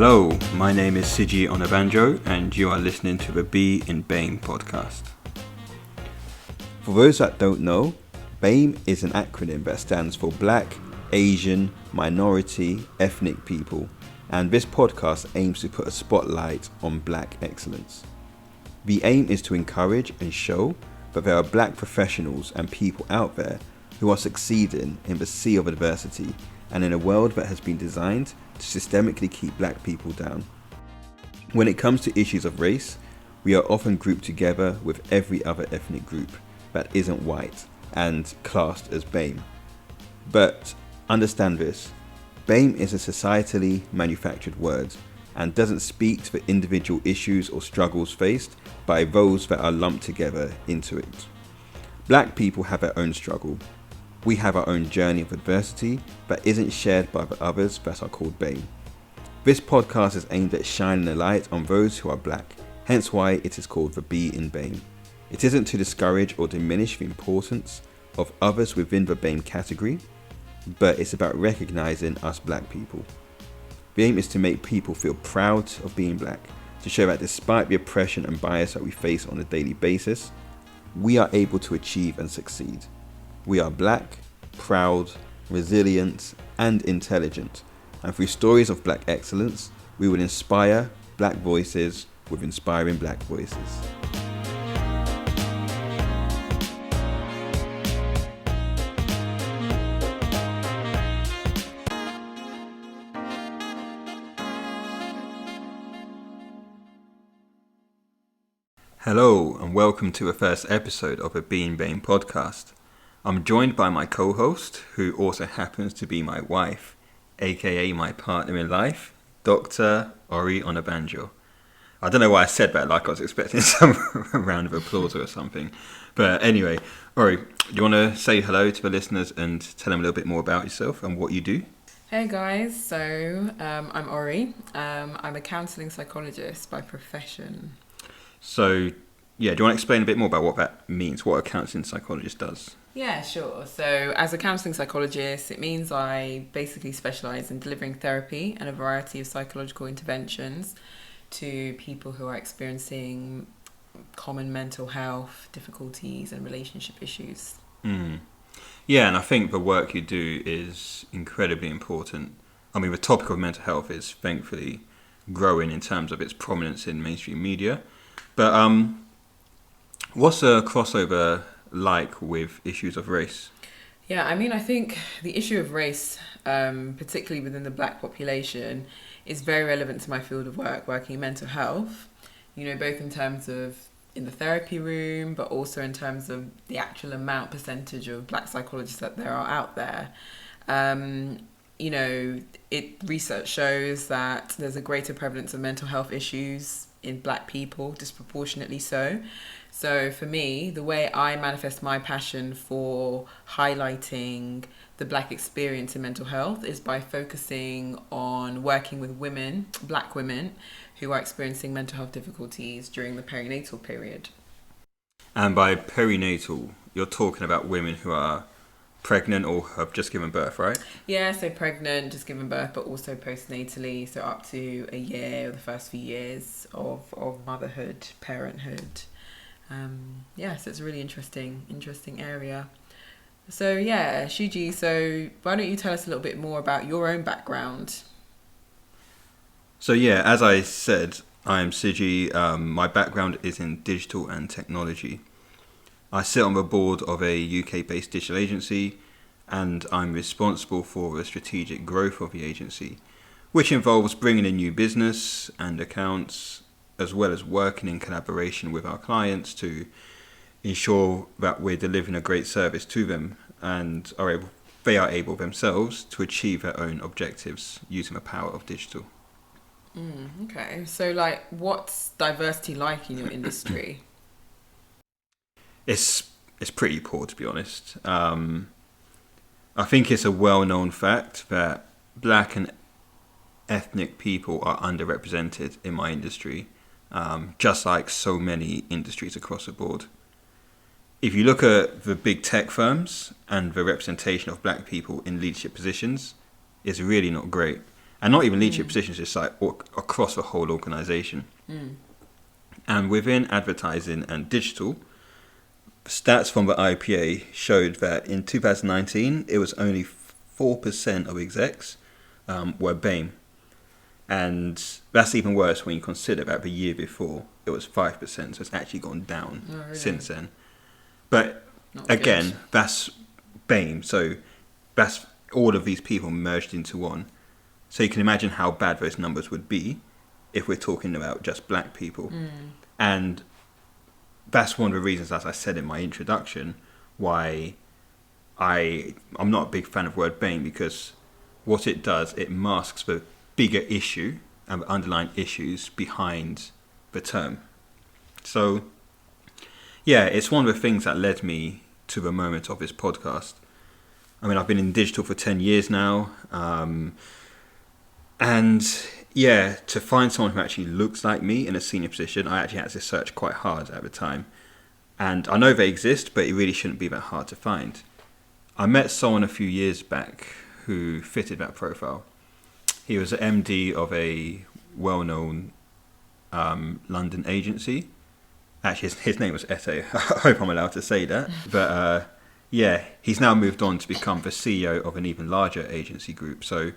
Hello, my name is Siji Onabanjo and you are listening to the B In BAME podcast. For those that don't know, BAME is an acronym that stands for Black, Asian, Minority, Ethnic People, and this podcast aims to put a spotlight on Black excellence. The aim is to encourage and show that there are Black professionals and people out there who are succeeding in the sea of adversity and in a world that has been designed to systemically keep Black people down. When it comes to issues of race, we are often grouped together with every other ethnic group that isn't white and classed as BAME. But understand this, BAME is a societally manufactured word and doesn't speak to the individual issues or struggles faced by those that are lumped together into it. Black people have their own struggle. We have our own journey of adversity that isn't shared by the others that are called BAME. This podcast is aimed at shining a light on those who are Black, hence why it is called the B In BAME. It isn't to discourage or diminish the importance of others within the BAME category, but it's about recognizing us Black people. The aim is to make people feel proud of being Black, to show that despite the oppression and bias that we face on a daily basis, we are able to achieve and succeed. We are Black, proud, resilient, and intelligent. And through stories of Black excellence, we will inspire Black voices with inspiring Black voices. Hello and welcome to the first episode of the B In BAME podcast. I'm joined by my co-host, who also happens to be my wife, aka my partner in life, Dr. Ori Onabanjo. I don't know why I said that like I was expecting some round of applause or something. But anyway, Ori, do you want to say hello to the listeners and tell them a little bit more about yourself and what you do? Hey guys, so I'm Ori. I'm a counselling psychologist by profession. So, yeah, do you want to explain a bit more about what that means, what a counselling psychologist does? Yeah, sure. So as a counselling psychologist, it means I basically specialise in delivering therapy and a variety of psychological interventions to people who are experiencing common mental health difficulties and relationship issues. Yeah, and I think the work you do is incredibly important. I mean, the topic of mental health is thankfully growing in terms of its prominence in mainstream media. But what's a crossover like with issues of race? Yeah, I mean, I think the issue of race, particularly within the Black population, is very relevant to my field of work, working in mental health, both in terms of in the therapy room, but also in terms of the actual percentage of Black psychologists that there are out there. Research shows that there's a greater prevalence of mental health issues in Black people, disproportionately so. So for me, the way I manifest my passion for highlighting the Black experience in mental health is by focusing on working with women, Black women, who are experiencing mental health difficulties during the perinatal period. And by perinatal, you're talking about women who are pregnant or have just given birth, right? Yeah, so pregnant, just given birth, but also postnatally, so up to a year or the first few years of motherhood, parenthood. So it's a really interesting area. So yeah, Shuji, so why don't you tell us a little bit more about your own background? So yeah, as I said, I'm Siji. My background is in digital and technology. I sit on the board of a UK-based digital agency, and I'm responsible for the strategic growth of the agency, which involves bringing in new business and accounts, as well as working in collaboration with our clients to ensure that we're delivering a great service to them and they are able themselves to achieve their own objectives using the power of digital. Okay, so what's diversity like in your industry? It's pretty poor, to be honest. I think it's a well-known fact that Black and ethnic people are underrepresented in my industry, just like so many industries across the board. If you look at the big tech firms and the representation of Black people in leadership positions, it's really not great. and not even leadership positions, just like across the whole organisation. And within advertising and digital, stats from the IPA showed that in 2019 it was only 4% of execs were BAME. And that's even worse when you consider that the year before it was 5%, so it's actually gone down since then. But Not again, good. that's BAME, so that's all of these people merged into one. So you can imagine how bad those numbers would be if we're talking about just black people. And that's one of the reasons, as I said in my introduction, why I'm not a big fan of the word BAME, because what it does, it masks the bigger issue and the underlying issues behind the term. So, yeah, it's one of the things that led me to the moment of this podcast. I mean, I've been in digital for 10 years now. And yeah, to find someone who actually looks like me in a senior position, I actually had to search quite hard at the time. And I know they exist, but it really shouldn't be that hard to find. I met someone a few years back who fitted that profile. He was an MD of a well-known London agency. Actually, his name was Ete. I hope I'm allowed to say that. But yeah, he's now moved on to become the CEO of an even larger agency group. So,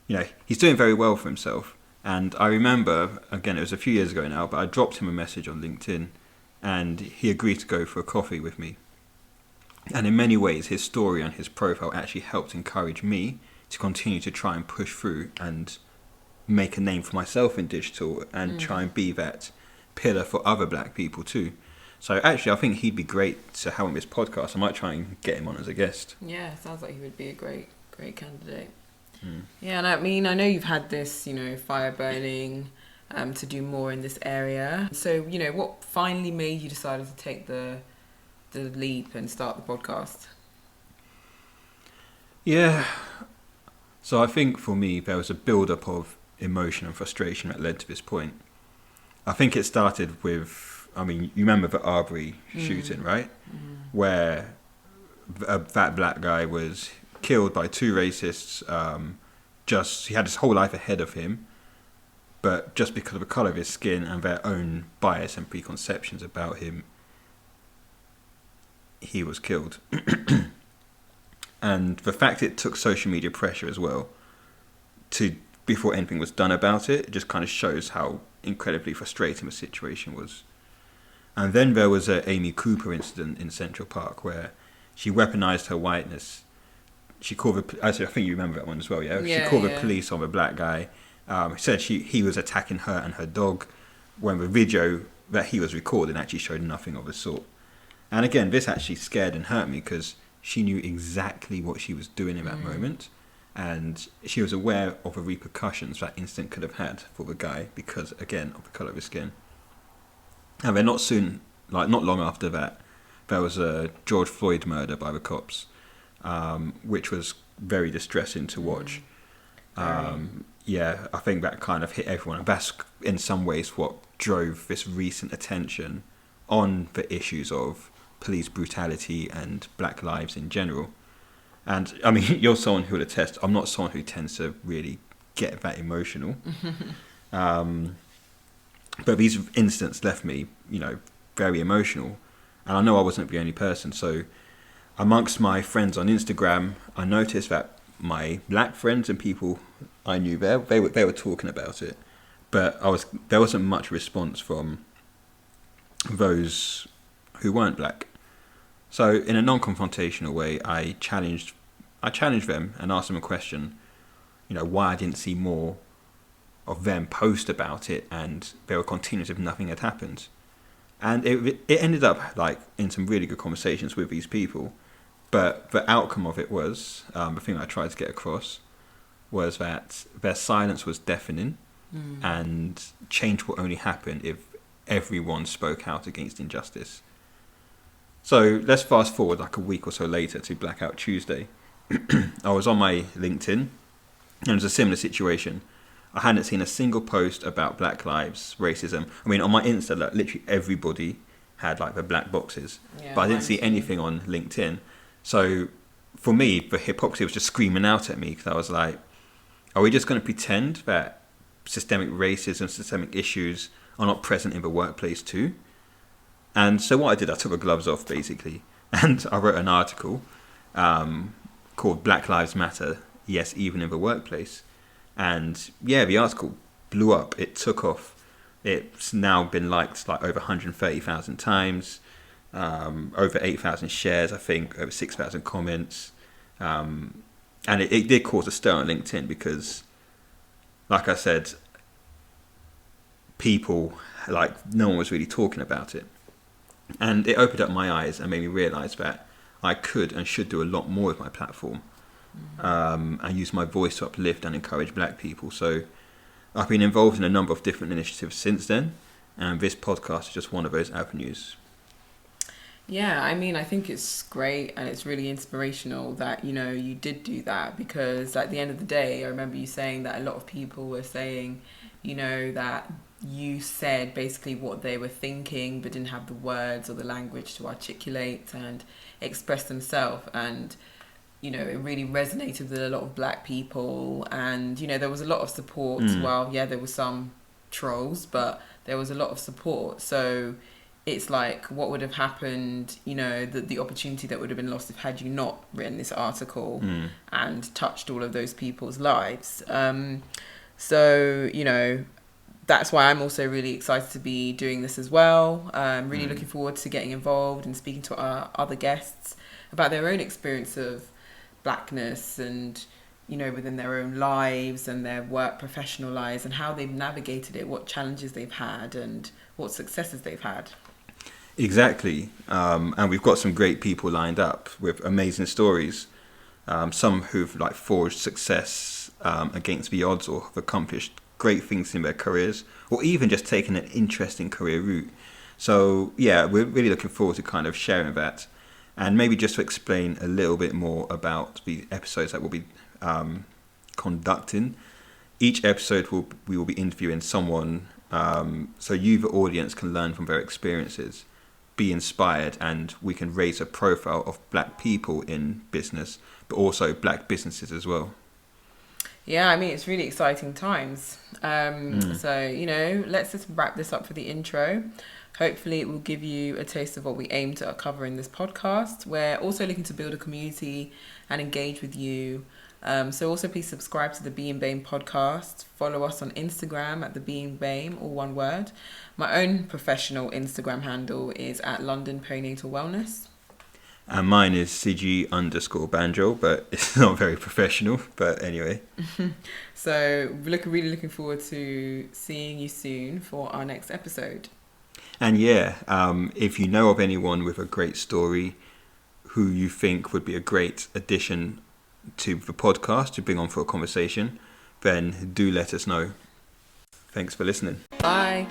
you know, he's doing very well for himself. And I remember, again, it was a few years ago now, but I dropped him a message on LinkedIn and he agreed to go for a coffee with me. And in many ways, his story and his profile actually helped encourage me to continue to try and push through and make a name for myself in digital and try and be that pillar for other black people too. So actually, I think he'd be great to have on this podcast. I might try and get him on as a guest. Yeah, sounds like he would be a great candidate. Yeah, and I mean, I know you've had this, fire burning to do more in this area. So, what finally made you decide to take the leap and start the podcast? Yeah. So I think for me, there was a build-up of emotion and frustration that led to this point. I think it started with, I mean, you remember the Arbery shooting, right? Where that black guy was killed by two racists. He had his whole life ahead of him, but just because of the colour of his skin and their own bias and preconceptions about him, he was killed. And the fact it took social media pressure as well before anything was done about it just kind of shows how incredibly frustrating the situation was. And then there was a Amy Cooper incident in Central Park where she weaponized her whiteness. She called I think you remember that one as well, yeah? She called the police on the black guy. Said he was attacking her and her dog, when the video that he was recording actually showed nothing of the sort. And again, this actually scared and hurt me because she knew exactly what she was doing in that moment, and she was aware of the repercussions that incident could have had for the guy because, again, of the colour of his skin. And then not long after that, there was a George Floyd murder by the cops, which was very distressing to watch. Yeah, I think that kind of hit everyone, and that's in some ways what drove this recent attention on the issues of police brutality and black lives in general. And I mean, you're someone who will attest, I'm not someone who tends to really get that emotional. But these incidents left me, very emotional. And I know I wasn't the only person. So amongst my friends on Instagram, I noticed that my black friends and people I knew there, they were talking about it. But there wasn't much response from those who weren't black. So in a non-confrontational way, I challenged them and asked them a question, why I didn't see more of them post about it, and they were continuous if nothing had happened. And it ended up in some really good conversations with these people. But the outcome of it was, the thing I tried to get across, was that their silence was deafening, and change will only happen if everyone spoke out against injustice. So let's fast forward a week or so later to Blackout Tuesday. I was on my LinkedIn, and it was a similar situation. I hadn't seen a single post about Black Lives, racism. I mean, on my Insta, literally everybody had the black boxes, but I didn't see anything on LinkedIn. So for me, the hypocrisy was just screaming out at me because I was like, Are we just going to pretend that systemic racism, systemic issues are not present in the workplace too? And so what I did, I took the gloves off basically, and I wrote an article called Black Lives Matter, Yes, Even in the Workplace. And yeah, the article blew up. It took off. It's now been liked like over 130,000 times, over 8,000 shares, I think, over 6,000 comments. And it did cause a stir on LinkedIn because, like I said, people, like, no one was really talking about it. And it opened up my eyes and made me realise that I could and should do a lot more with my platform, and use my voice to uplift and encourage black people. So I've been involved in a number of different initiatives since then, and this podcast is just one of those avenues. Yeah, I mean, I think it's great and it's really inspirational that, you know, you did do that, because at the end of the day, I remember you saying that a lot of people were saying, you know, that you said basically what they were thinking but didn't have the words or the language to articulate and express themselves. And, you know, it really resonated with a lot of black people. And, you know, there was a lot of support. Well, yeah, there were some trolls, but there was a lot of support. So it's like, what would have happened, you know, the opportunity that would have been lost if had you not written this article and touched all of those people's lives. So, you know, that's why I'm also really excited to be doing this as well. Really looking forward to getting involved and speaking to our other guests about their own experience of blackness and, you know, within their own lives and their work professional lives, and how they've navigated it, what challenges they've had and what successes they've had. Exactly. And we've got some great people lined up with amazing stories. Some who've like forged success against the odds, or have accomplished great things in their careers, or even just taken an interesting career route. So yeah, we're really looking forward to kind of sharing that. And maybe just to explain a little bit more about the episodes that we'll be conducting. Each episode we will be interviewing someone, so you, the audience, can learn from their experiences, be inspired, and we can raise a profile of black people in business, but also black businesses as well. Yeah, I mean, it's really exciting times. So, you know, let's just wrap this up for the intro. Hopefully it will give you a taste of what we aim to cover in this podcast. We're also looking to build a community and engage with you. So also please subscribe to the B In BAME podcast. Follow us on Instagram at the B In BAME, all one word. My own professional Instagram handle is at London Perinatal Wellness. And mine is CG_Banjo, but it's not very professional. But anyway. So really looking forward to seeing you soon for our next episode. And yeah, if you know of anyone with a great story who you think would be a great addition to the podcast to bring on for a conversation, then do let us know. Thanks for listening. Bye.